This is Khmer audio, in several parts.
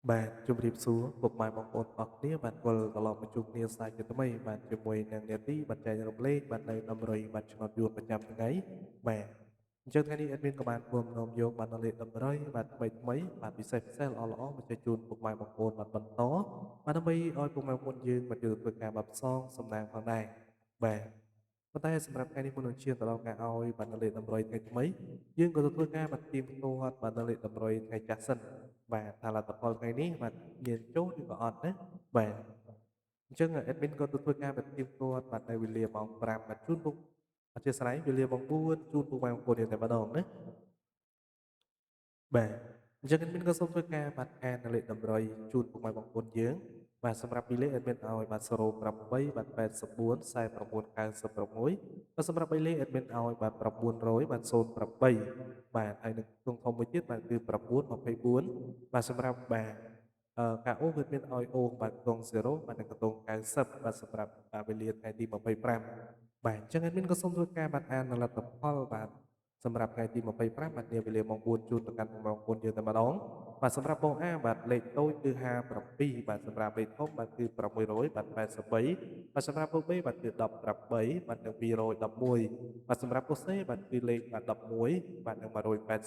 បាទជម្រាបសួរពុកម៉ែបងប្អូនអរគ្នាបាទវិលត្រឡប់មកជួបគ្នាសាជាថ្មីបាទជាមួយនឹងនាទីបាទចែករំលែកបាទនៅតម្រុយបាទឆ្នោតយួនប្រចាំថ្ងៃបាទអញ្ចឹងថ្ងៃនេះអេដមីនក៏បានរួមនាំយកបាទនៅលេខតម្រុយបាទថ្មីថ្មីបាទពិសេសល្អល្អមកចែកជូនពុកម៉ែបងប្អូនបាទបន្តបាទដើម្បីឲ្យពុកម៉ែបងប្អូនយើងបាទយកទៅធ្វើការបាទផ្សងសំណាងផងដែរបាទប៉ុន្តែសម្រាប់ថ្ងៃនេះមុននឹងឈានទៅដល់ការឲ្យបាទនៅលេខតម្រុយថ្ងៃថ្មីយើងក៏ទៅធ្វើការបាទទៀងទាត់បាទនៅលេខតម្រុយថ្ងៃចាស់សិន បាទថាលទ្ធផលថ្ងៃនេះបាទមានចូលឬក៏អត់ណាបាទអញ្ចឹង admin ក៏ទៅធ្វើការបន្ទាបគាត់បាទនៅវេលាម៉ោង5បាទជូនពុកអធិស្ឋានវេលាម៉ោង4ជូនពុកម៉ែបងប្អូនយើងតែម្ដងណាបាទអញ្ចឹង admin ក៏សូមធ្វើការបាទអាននៅលេខតម្រុយជូនពុកម៉ែបងប្អូនយើងបាទសម្រាប់ពីលេខ admin ឲ្យបាទ08បាទ84 49 96បាទសម្រាប់បីលេខ admin ឲ្យបាទ900បាទ08បាទហើយនឹងទងធំមួយទៀតបាទគឺ924បាទសម្រាប់បាទការអូសគឺមានឲ្យអូសបាទខ្ទង់0បាទនិងខ្ទង់90បាទសម្រាប់វេលាថ្ងៃទី25បាទអញ្ចឹង admin ក៏សូមធ្វើការបាទអានលទ្ធផលបាទសម្រាប់ថ្ងៃទី25បាទនាវេលាម៉ោង4ជូនទៅកាន់បងប្អូនយើងតែម្ដងបាទសម្រាប់បងអាបាទលេខតូចគឺ57បាទសម្រាប់លេខធំបាទគឺ600បាទ83បាទសម្រាប់ពុក B បាទគឺ13បាទនិង211បាទសម្រាប់ពុក C បាទគឺលេខបាទ11បាទនិង182បាទ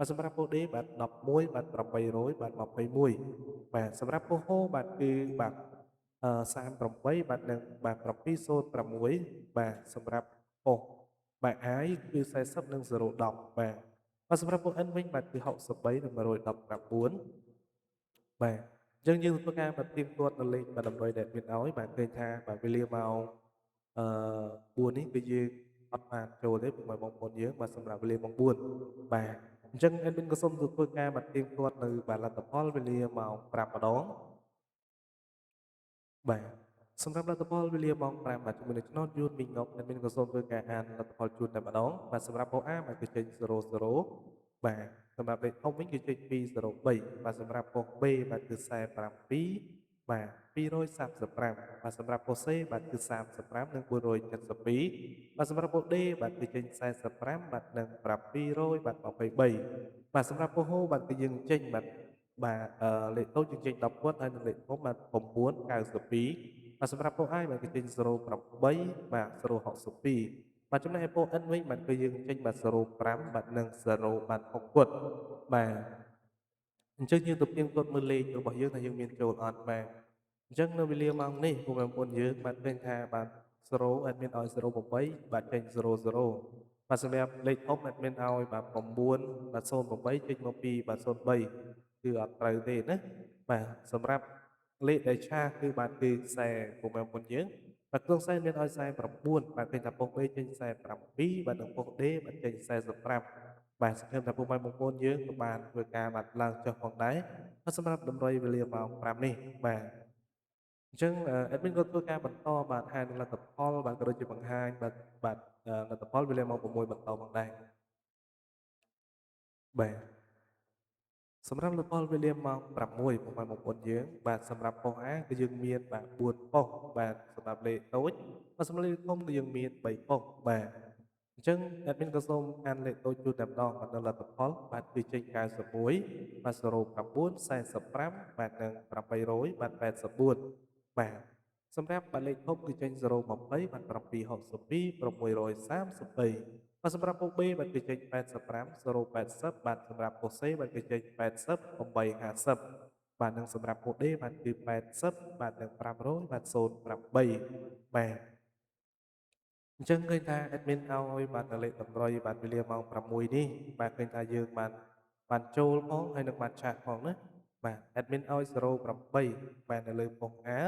សម្រាប់ពុក D បាទ11បាទ800បាទ21បាទសម្រាប់ពុក H បាទគឺបាទ38បាទនិងបាទ706បាទសម្រាប់ប៉ុសបាទ I គឺ40និង010បាទបាទសម្រាប់ពុក N វិញបាទគឺ63និង119បាទអញ្ចឹងយើងធ្វើការបាទទៀងទាត់នៅលេខបាទតម្រុយដែលមានឲ្យបាទឃើញថាបាទវេលាម៉ោងអឺ4នេះគឺយើងអត់បានចូលទេពុកម៉ែបងប្អូនយើងបាទសម្រាប់វេលាម៉ោង4បាទអញ្ចឹង admin ក៏សូមធ្វើការបាទទៀងទាត់នៅបាទលទ្ធផលវេលាម៉ោង5ម្ដង បាទសម្រាប់លទ្ធផលវេលាម៉ោង5បាទជាមួយនឹងឆ្នោតយួនមីងងប់ដែលមានក៏សូមធ្វើការអានលទ្ធផលជូនតែម្ដងបាទសម្រាប់បូអាបាទគឺចេញ00បាទសម្រាប់លេខធំវិញគឺចេញ203បាទសម្រាប់ប៉ុស B បាទគឺ47បាទ235បាទសម្រាប់ប៉ុស C បាទគឺ35និង472បាទសម្រាប់ប៉ុស D បាទគឺចេញ45បាទនិង700បាទ23បាទសម្រាប់ប៉ុសហូបាទគឺយើងចេញបាទបាទលេខតូចយើងចេញ10គាត់ហើយនិងលេខធំបាទ992បាទសម្រាប់ពូ I បាទគឺចេញ08បាទ062បាទចំណែកឯពូ N វិញបាទគឺយើងចេញបាទ05បាទនិង0បាទ6គាត់បាទអញ្ចឹងយើងទៅផ្ទៀងផ្ទាត់មើលលេខរបស់យើងថាយើងមានចូលអត់បាទអញ្ចឹងនៅវេលាម៉ោងនេះពុកបងប្អូនយើងបាទឃើញថាបាទ0 admin ឲ្យ08បាទចេញ00បាទសម្រាប់លេខធំ admin ឲ្យបាទ9បាទ08ចេញមកពីបាទ03គឺអត់ត្រូវទេណាបាទសម្រាប់លេខដែលឆាគឺបាទគឺខ្សែពុកបងប្អូនយើងបាទក្នុងខ្សែមានឲ្យ49បាទឃើញថាពុក B ចេញ47បាទនិងពុក D បាទចេញ45បាទសង្ឃឹមថាពុកម៉ែបងប្អូនយើងក៏បានធ្វើការបាទឡើងចុះផងដែរហើយសម្រាប់តម្រុយវេលាម៉ោង5នេះបាទអញ្ចឹងadmin ក៏ធ្វើការបន្តបាទហានលទ្ធផលបាទក៏ដូចជាបង្ហាញបាទលទ្ធផលវេលាម៉ោង6បន្តផងដែរបាទសម្រាប់លទ្ធផលវេលាម៉ោង6ពុកម៉ែបងប្អូនយើងបាទសម្រាប់ប៉ុស A គឺយើងមានបាទ4ប៉ុសបាទសម្រាប់លេខតូចបាទសម្រាប់លេខធំគឺយើងមាន3ប៉ុសបាទអញ្ចឹង admin ក៏សូមអានលេខតូចជូនតែម្ដងបាទនៅលទ្ធផលបាទគឺចេញ91បាទ09 45បាទនិង800បាទ84បាទសម្រាប់បាទលេខធំគឺចេញ020បាទ762 633បាទសម្រាប់ពុក B បាទគឺចេញ85 080បាទសម្រាប់ពុក C បាទគឺចេញ80 850បាទនិងសម្រាប់ពុក D បាទគឺ80បាទនិង500បាទ083បាទអញ្ចឹងឃើញថា admin ឲ្យបាទនៅលេខតម្រុយបាទវេលាម៉ោង6នេះបាទឃើញថាយើងបានចូលផងហើយនឹងបានឆាកផងណាបាទ admin ឲ្យ08បាទនៅលើប៉ុស A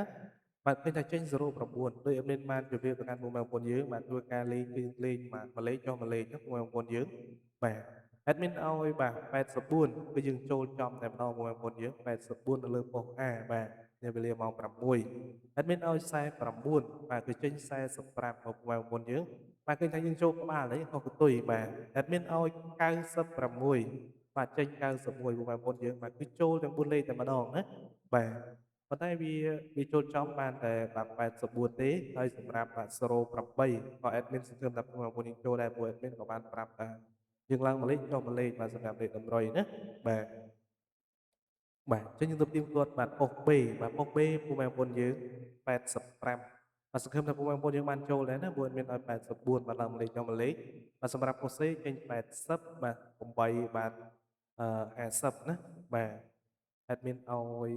បាទឃើញថាចេញ09ដោយ admin បានជម្រាបទៅកាន់បងប្អូនយើងបាទធ្វើការលេងគឺលេងបាទមួយលេខចុះមួយលេខណាបងប្អូនយើងបាទ admin ឲ្យបាទ84គឺយើងចូលចំតែម្ដងបងប្អូនយើង84នៅលើប៉ុស A បាទនៅវេលាម៉ោង6 admin ឲ្យ49បាទគឺចេញ45មកបងប្អូនយើងបាទឃើញថាយើងចូលក្បាលហើយខុសកន្ទុយបាទ admin ឲ្យ96បាទចេញ91បងប្អូនយើងបាទគឺចូលទាំង4លេខតែម្ដងណាបាទប៉ុន្តែវាចូលចំបានតែបាទ84ទេហើយសម្រាប់បាទ08ក៏ admin សង្ឃឹមថាបងប្អូនយើងចូលដែរព្រោះ admin ក៏បានប្រាប់ថាយើងឡើងមួយលេខចុះមួយលេខបាទសម្រាប់លេខតម្រុយណាបាទ បាទអញ្ចឹងយើងទៅទៀងទាត់បាទប៉ុស្តិ៍ B បាទប៉ុស្តិ៍ B ពុកម៉ែបងប្អូនយើង85បាទសង្ឃឹមថាពុកម៉ែបងប្អូនយើងបានចូលដែរណាព្រោះអេដមីនឲ្យ84បាទឡើងលេខយកមួយលេខបាទសម្រាប់ប៉ុស្តិ៍ C ចេញ80បាទ8បាទ50ណាបាទអេដមីនឲ្យ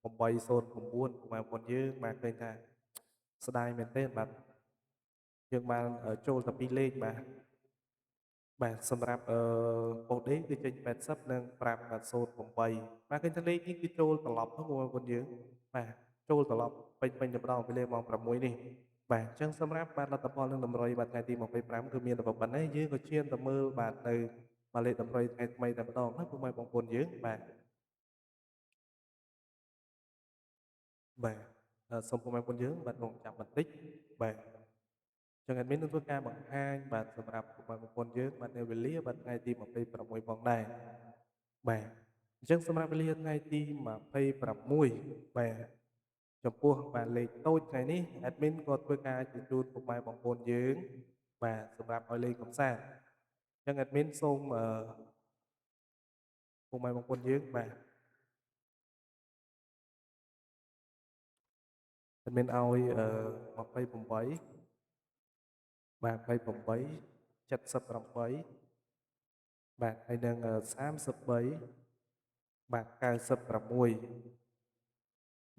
809ពុកម៉ែបងប្អូនយើងបាទឃើញថាស្ដាយមែនទែនបាទយើងបានចូលតែ2លេខបាទបាទសម្រាប់ប៉ូដេគឺចេញ80និង5បាទ08បាទឃើញថាលេខនេះគឺចូលត្រឡប់ហ្នឹងបងប្អូនយើងបាទចូលត្រឡប់ពេញតែម្ដងពេលលេខម៉ោង6នេះបាទអញ្ចឹងសម្រាប់បាទលទ្ធផលនឹងតម្រុយបាទថ្ងៃទី25គឺមានតែប៉ុណ្ណេះយើងក៏ឈានទៅមើលបាទនៅបាទលេខតម្រុយថ្ងៃថ្មីតែម្ដងណាពុកម៉ែបងប្អូនយើងបាទសូមពុកម៉ែបងប្អូនយើងបាទរងចាំបន្តិចបាទចឹងអេដមីននឹងធ្វើការបង្ហាញបាទសម្រាប់ពុកម៉ែបងប្អូនយើងបាទនៅវេលាបាទថ្ងៃទី26ផងដែរបាទអញ្ចឹងសម្រាប់វេលាថ្ងៃទី26បាទចំពោះបាទលេខតូចថ្ងៃនេះអេដមីនក៏ធ្វើការជជូនពុកម៉ែបងប្អូនយើងបាទសម្រាប់ឲ្យលេងកម្សាន្តអញ្ចឹងអេដមីនសូមពុកម៉ែបងប្អូនយើងបាទអេដមីនឲ្យ28បាទ28 78បាទហើយនឹង33បាទ96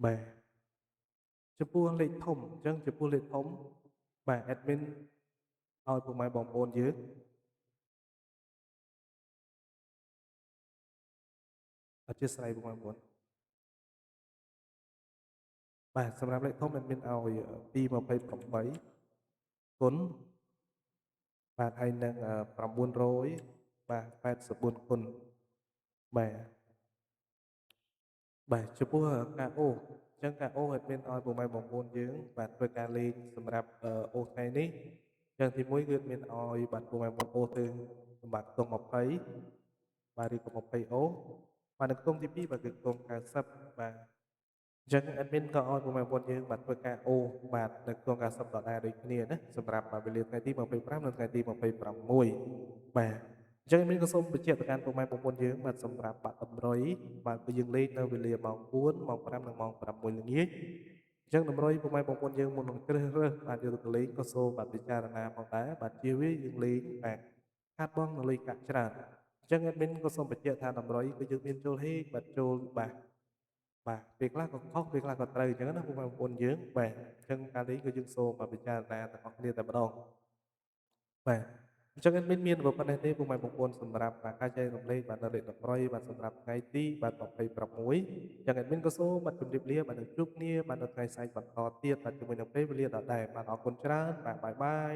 បាទចំពោះលេខធំអញ្ចឹងចំពោះលេខធំបាទអេដមីនឲ្យពុកម៉ែបងប្អូនយើងអធិស្ឋានពុកម៉ែបងប្អូនបាទសម្រាប់លេខធំអេដមីនឲ្យ228គុណបាទហើយនឹង900បាទ84គុណបាទបាទចំពោះការអូសអញ្ចឹងការអូសអេដមីនឲ្យពុកម៉ែបងប្អូនយើងបាទធ្វើការលេងសម្រាប់អូសថ្ងៃនេះអញ្ចឹងទី1គឺអេដមីនឲ្យបាទពុកម៉ែបងប្អូនអូសទៅសម្រាប់ខ្ទង់20បាទឬក៏20អូសបាទនៅខ្ទង់ទី2បាទគឺខ្ទង់90បាទអញ្ចឹងអេដមីនក៏ឲ្យពុកម៉ែបងប្អូនយើងបាទធ្វើការអូសបាទនៅខ្ទង់90ដុល្លារដូចគ្នាណាសម្រាប់បាទវេលាថ្ងៃទី25និងថ្ងៃទី26បាទអញ្ចឹងមានក៏សូមបញ្ជាក់ទៅកាន់ពុកម៉ែបងប្អូនយើងបាទសម្រាប់បាក់តម្រុយបាទគឺយើងលេងនៅវេលាម៉ោង4ម៉ោង5និងម៉ោង6ល្ងាចអញ្ចឹងតម្រុយពុកម៉ែបងប្អូនយើងមុននឹងជ្រើសរើសបាទយកទៅលេងក៏សូមបាទពិចារណាផងដែរបាទជៀសវាងយើងលេងបាទខាតបង់នៅលុយកាក់ច្រើនអញ្ចឹង admin ក៏សូមបញ្ជាក់ថាតម្រុយគឺយើងមានចូលហេតុបាទចូលបាទពេលខ្លះក៏ខុសពេលខ្លះក៏ត្រូវអញ្ចឹងណាពុកម៉ែបងប្អូនយើងបាទអញ្ចឹងការលេងគឺយើងសូមបាទពិចារណាទាំងអស់គ្នាតែម្ដងបាទអញ្ចឹង admin មានប៉ុណ្ណេះទេពុកម៉ែបងប្អូនសម្រាប់បាទការចែករំលែកបាទនៅលេខតម្រុយបាទសម្រាប់ថ្ងៃទីបាទ26អញ្ចឹង admin ក៏សូមបាទជម្រាបលាបាទនឹងជួបគ្នាបាទនៅថ្ងៃស្អែកបន្តទៀតបាទជាមួយនឹងពេលវេលាដដែលបាទអរគុណច្រើនបាទបាយបាយ